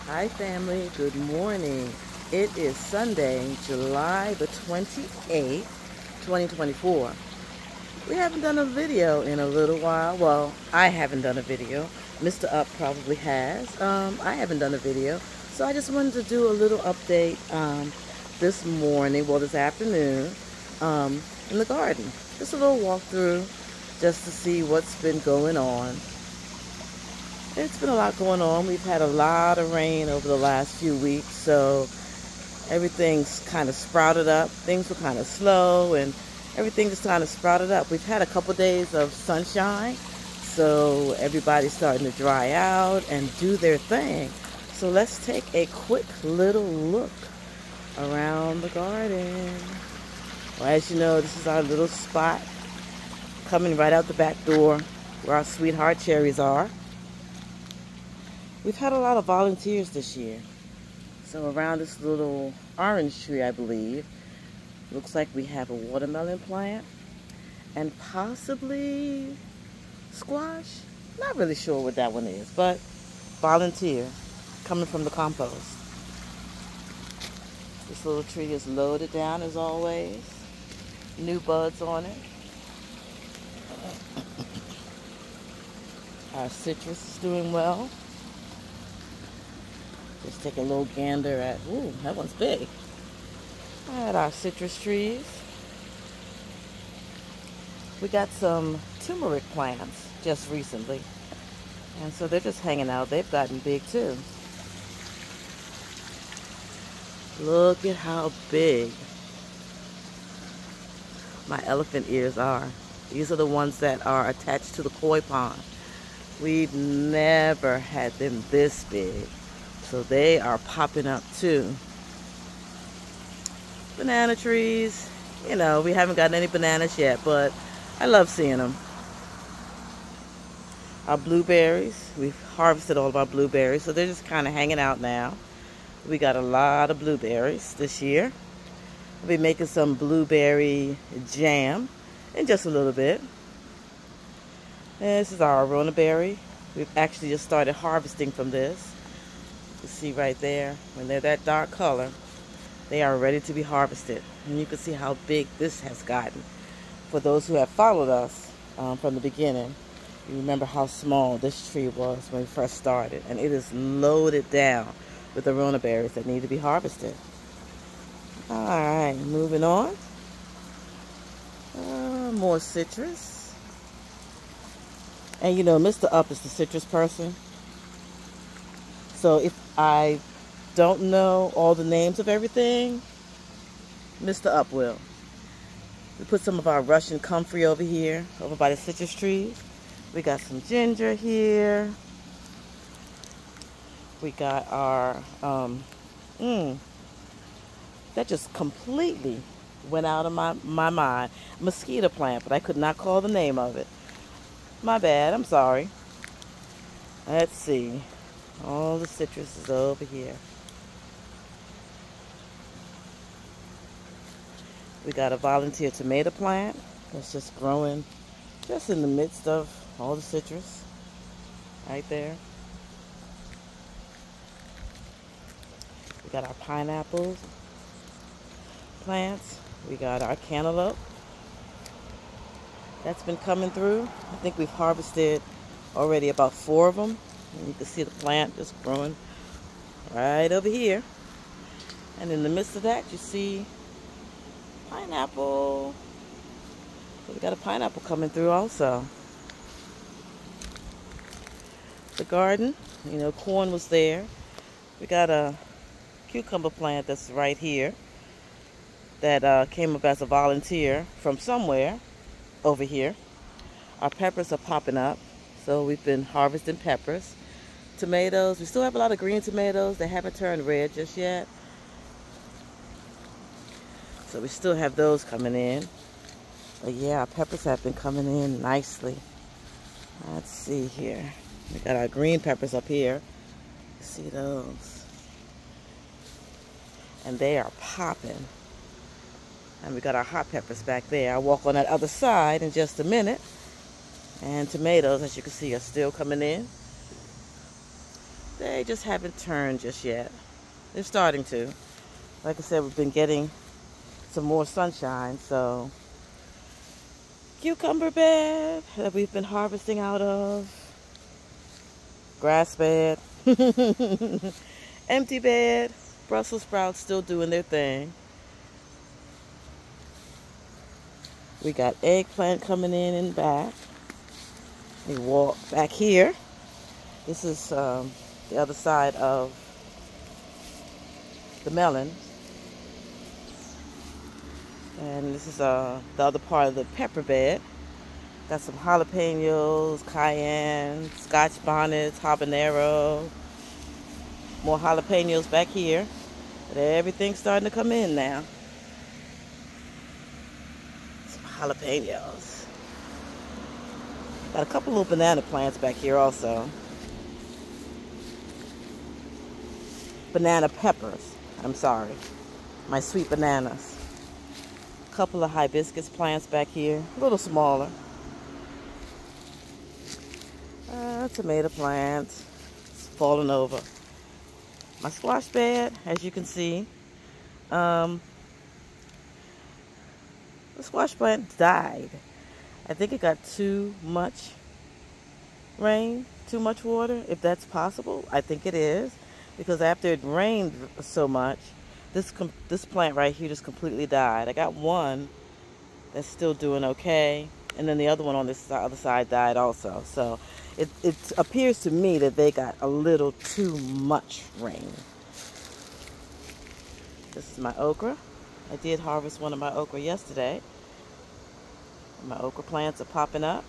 Hi family, good morning. It is Sunday, July the 28th, 2024. We haven't done a video in a little while. Well, I haven't done a video. Mr. Up probably has. I haven't done a video. So I just wanted to do a little update this morning, well this afternoon, in the garden. Just a little walkthrough just to see what's been going on. It's been a lot going on. We've had a lot of rain over the last few weeks, so everything's kind of sprouted up. Things were kind of slow, and everything just kind of sprouted up. We've had a couple days of sunshine, so everybody's starting to dry out and do their thing. So let's take a quick little look around the garden. Well, as you know, this is our little spot coming right out the back door where our sweetheart cherries are. We've had a lot of volunteers this year. So around this little orange tree, I believe, looks like we have a watermelon plant and possibly squash. Not really sure what that one is, but volunteer coming from the compost. This little tree is loaded down as always. New buds on it. Our citrus is doing well. Just take a little gander at, ooh, that one's big. At our citrus trees. We got some turmeric plants just recently. And so they're just hanging out. They've gotten big too. Look at how big my elephant ears are. These are the ones that are attached to the koi pond. We've never had them this big. So they are popping up too. Banana trees, you know, we haven't gotten any bananas yet, but I love seeing them. Our blueberries, we've harvested all of our blueberries, so they're just kind of hanging out now. We got a lot of blueberries this year. I'll be making some blueberry jam in just a little bit. And this is our Arona berry. We've actually just started harvesting from this. You see right there, when they're that dark color, they are ready to be harvested. And you can see how big this has gotten. For those who have followed us from the beginning, you remember how small this tree was when we first started. And it is loaded down with Arona berries that need to be harvested. Alright, moving on. More citrus. And you know, Mr. Up is the citrus person. So if I don't know all the names of everything, Mr. Up will. We put some of our Russian comfrey over here, over by the citrus trees. We got some ginger here. We got our, that just completely went out of my mind. Mosquito plant, but I could not call the name of it. My bad, I'm sorry. Let's see. All the citrus is over here. We got a volunteer tomato plant that's just growing just in the midst of all the citrus. Right there. We got our pineapple plants. We got our cantaloupe. That's been coming through. I think we've harvested already about 4 of them. And you can see the plant just growing right over here. And in the midst of that, you see pineapple. So we got a pineapple coming through also. The garden, you know, corn was there. We got a cucumber plant that's right here that came up as a volunteer from somewhere over here. Our peppers are popping up. So we've been harvesting peppers. Tomatoes, we still have a lot of green tomatoes. They haven't turned red just yet. So we still have those coming in. But yeah, our peppers have been coming in nicely. Let's see here. We got our green peppers up here. See those. And they are popping. And we got our hot peppers back there. I'll walk on that other side in just a minute. And tomatoes, as you can see, are still coming in. They just haven't turned just yet. They're starting to. Like I said, we've been getting some more sunshine, so cucumber bed that we've been harvesting out of. Grass bed. Empty bed. Brussels sprouts still doing their thing. We got eggplant coming in back. We walk back here. This is the other side of the melon. And this is the other part of the pepper bed. Got some jalapenos, cayenne, scotch bonnets, habanero. More jalapenos back here. But everything's starting to come in now. Some jalapenos. Got a couple little banana plants back here also. Banana peppers. I'm sorry. My sweet bananas. A couple of hibiscus plants back here. A little smaller. Tomato plants. It's falling over. My squash bed, as you can see. The squash plant died. I think it got too much rain, too much water, if that's possible. I think it is, because after it rained so much, this plant right here just completely died. I got one that's still doing okay, and then the other one on this other side died also. So it appears to me that they got a little too much rain. This is my okra. I did harvest one of my okra yesterday. My okra plants are popping up.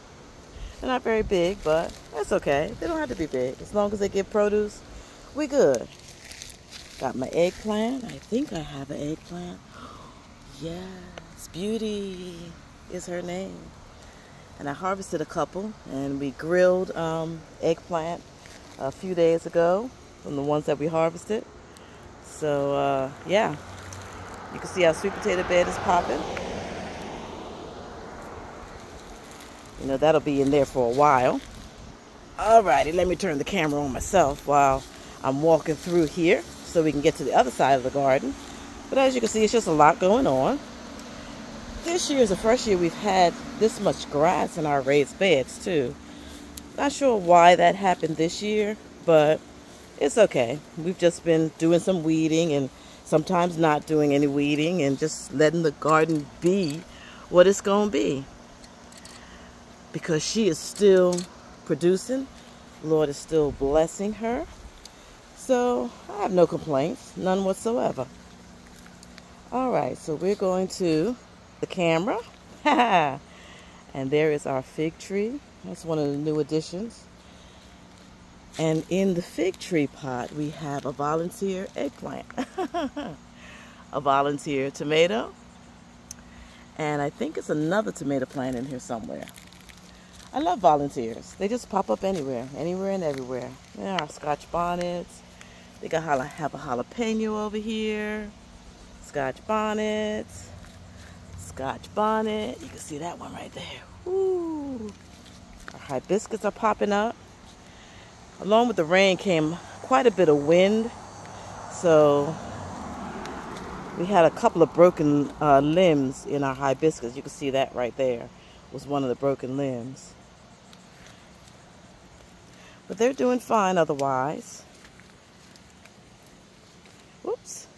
They're not very big, but that's okay. They don't have to be big. As long as they give produce, we good. Got my eggplant. I think I have an eggplant. Yes, Beauty is her name. And I harvested a couple, and we grilled eggplant a few days ago from the ones that we harvested. So, yeah. You can see our sweet potato bed is popping. You know, that'll be in there for a while. Alrighty, let me turn the camera on myself while I'm walking through here so we can get to the other side of the garden. But as you can see, it's just a lot going on. This year is the first year we've had this much grass in our raised beds too. Not sure why that happened this year, but it's okay. We've just been doing some weeding and sometimes not doing any weeding and just letting the garden be what it's going to be. Because she is still producing. The Lord is still blessing her. So I have no complaints, none whatsoever. All right, so we're going to the camera. And there is our fig tree. That's one of the new additions. And in the fig tree pot, we have a volunteer eggplant. A volunteer tomato. And I think it's another tomato plant in here somewhere. I love volunteers. They just pop up anywhere and everywhere. There are scotch bonnets. They got have a jalapeno over here. Scotch bonnets. Scotch bonnet. You can see that one right there. Ooh. Our hibiscus are popping up. Along with the rain came quite a bit of wind. So we had a couple of broken limbs in our hibiscus. You can see that right there was one of the broken limbs. But they're doing fine otherwise. Whoops.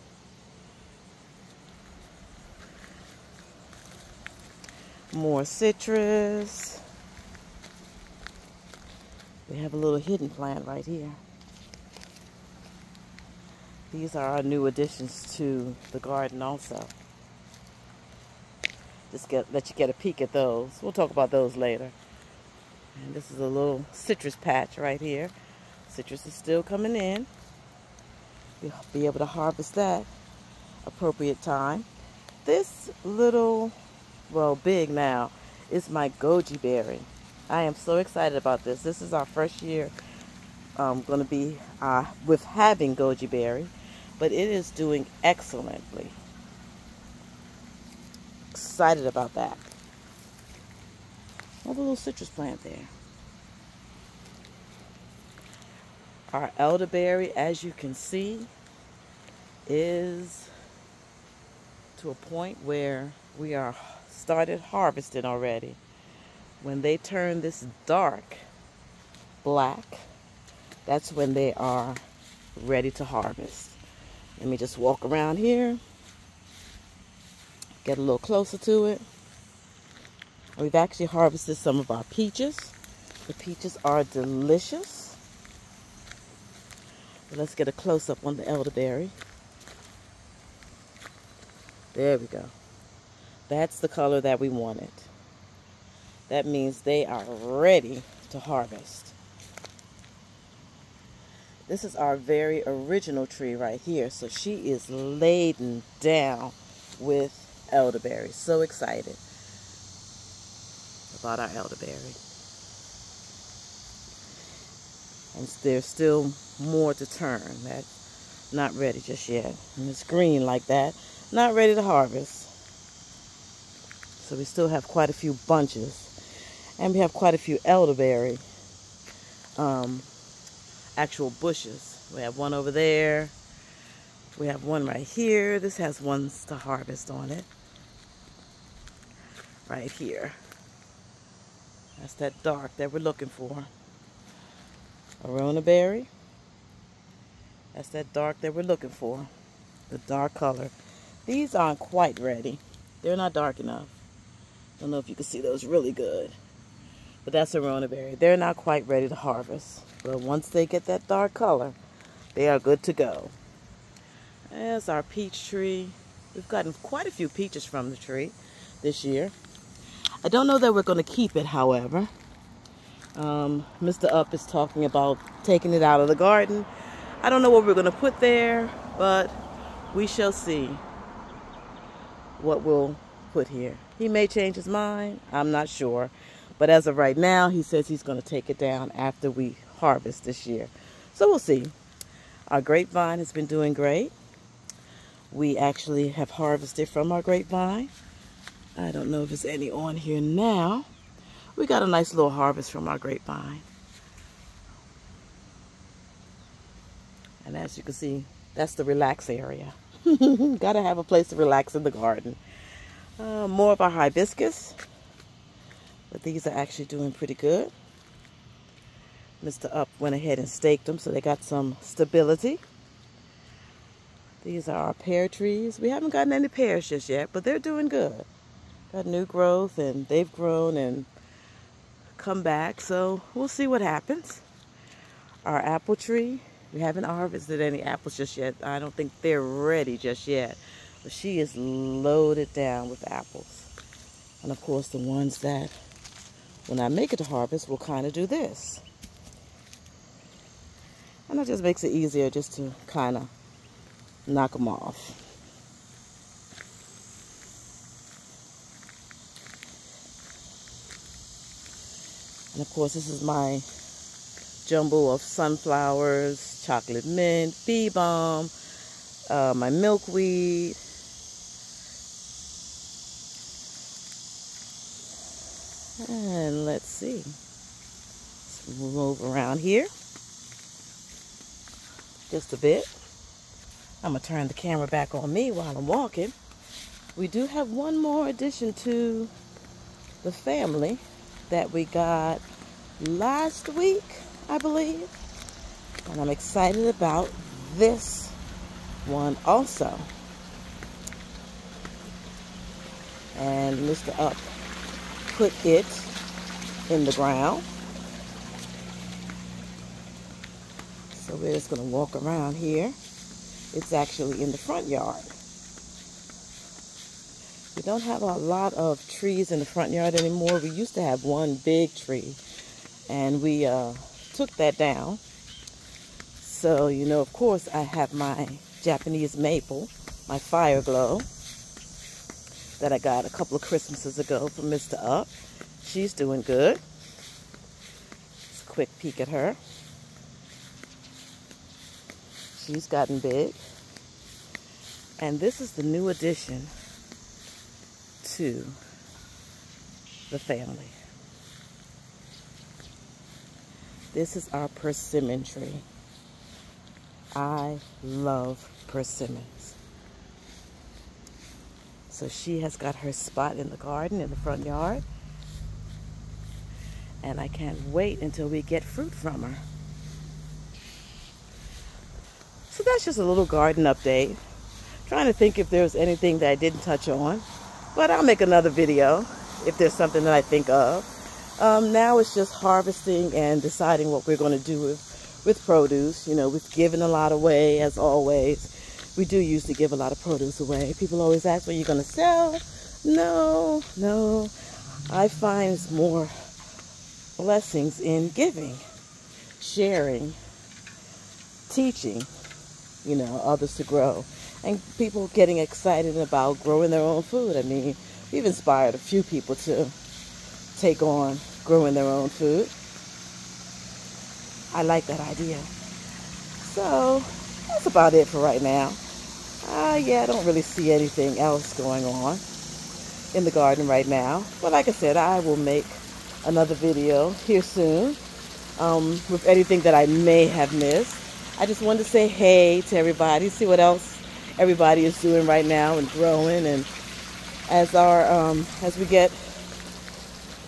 More citrus. We have a little hidden plant right here. These are our new additions to the garden also. Just let you get a peek at those. We'll talk about those later. And this is a little citrus patch right here. Citrus is still coming in. We'll be able to harvest that appropriate time. This little, well, big now, is my goji berry. I am so excited about this. This is our first year going to be with having goji berry, but it is doing excellently. Excited about that. Another little citrus plant there. Our elderberry, as you can see, is to a point where we are started harvesting already. When they turn this dark black, that's when they are ready to harvest. Let me just walk around here, get a little closer to it. We've actually harvested some of our peaches. The peaches are delicious. But let's get a close-up on the elderberry. There we go. That's the color that we wanted. That means they are ready to harvest. This is our very original tree right here. So she is laden down with elderberry. So excited about our elderberry. And there's still more to turn. That's not ready just yet. And it's green like that. Not ready to harvest. So we still have quite a few bunches. And we have quite a few elderberry actual bushes. We have one over there. We have one right here. This has ones to harvest on it. Right here. That's that dark that we're looking for. Arona berry. That's that dark that we're looking for. The dark color. These aren't quite ready. They're not dark enough. Don't know if you can see those really good. But that's Arona berry. They're not quite ready to harvest. But once they get that dark color, they are good to go. There's our peach tree. We've gotten quite a few peaches from the tree this year. I don't know that we're going to keep it, however. Mr. Up is talking about taking it out of the garden. I don't know what we're going to put there, but we shall see what we'll put here. He may change his mind. I'm not sure. But as of right now, he says he's going to take it down after we harvest this year. So we'll see. Our grapevine has been doing great. We actually have harvested from our grapevine. I don't know if there's any on here now. We got a nice little harvest from our grapevine. And as you can see, that's the relax area. Gotta have a place to relax in the garden. More of our hibiscus. But these are actually doing pretty good. Mr. Up went ahead and staked them so they got some stability. These are our pear trees. We haven't gotten any pears just yet, but they're doing good. Got new growth and they've grown and come back. So we'll see what happens. Our apple tree. We haven't harvested any apples just yet. I don't think they're ready just yet. But she is loaded down with apples. And of course the ones that, when I make it to harvest, will kind of do this. And that just makes it easier just to kind of knock them off. And of course, this is my jumble of sunflowers, chocolate mint, bee balm, my milkweed. And let's see. Let's move around here just a bit. I'm going to turn the camera back on me while I'm walking. We do have one more addition to the family that we got last week, I believe. And I'm excited about this one also. And Mr. Up put it in the ground. So we're just going to walk around here. It's actually in the front yard. We don't have a lot of trees in the front yard anymore. We used to have one big tree, and we took that down. So, you know, of course, I have my Japanese maple, my Fire Glow, that I got a couple of Christmases ago from Mr. Up. She's doing good. Just a quick peek at her. She's gotten big. And this is the new addition to the family. This is our persimmon tree. I love persimmons. So she has got her spot in the garden, in the front yard. And I can't wait until we get fruit from her. So that's just a little garden update. Trying to think if there's anything that I didn't touch on. But I'll make another video if there's something that I think of. Now it's just harvesting and deciding what we're going to do with produce. You know, we've given a lot away, as always. We do usually give a lot of produce away. People always ask, "What are you going to sell?" No. I find it's more blessings in giving, sharing, teaching, you know, others to grow. And people getting excited about growing their own food. I mean, we've inspired a few people to take on growing their own food. I like that idea. So that's about it for right now. Yeah, I don't really see anything else going on in the garden right now. But like I said, I will make another video here soon with anything that I may have missed. I just wanted to say hey to everybody, see what else everybody is doing right now and growing. And as we get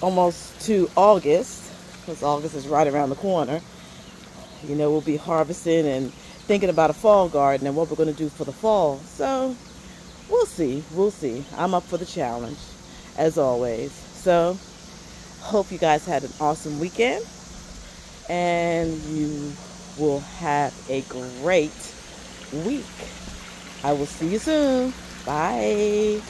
almost to August, because August is right around the corner, you know, we'll be harvesting and thinking about a fall garden and what we're going to do for the fall. So we'll see. I'm up for the challenge, as always. So hope you guys had an awesome weekend, and you will have a great week. I will see you soon. Bye.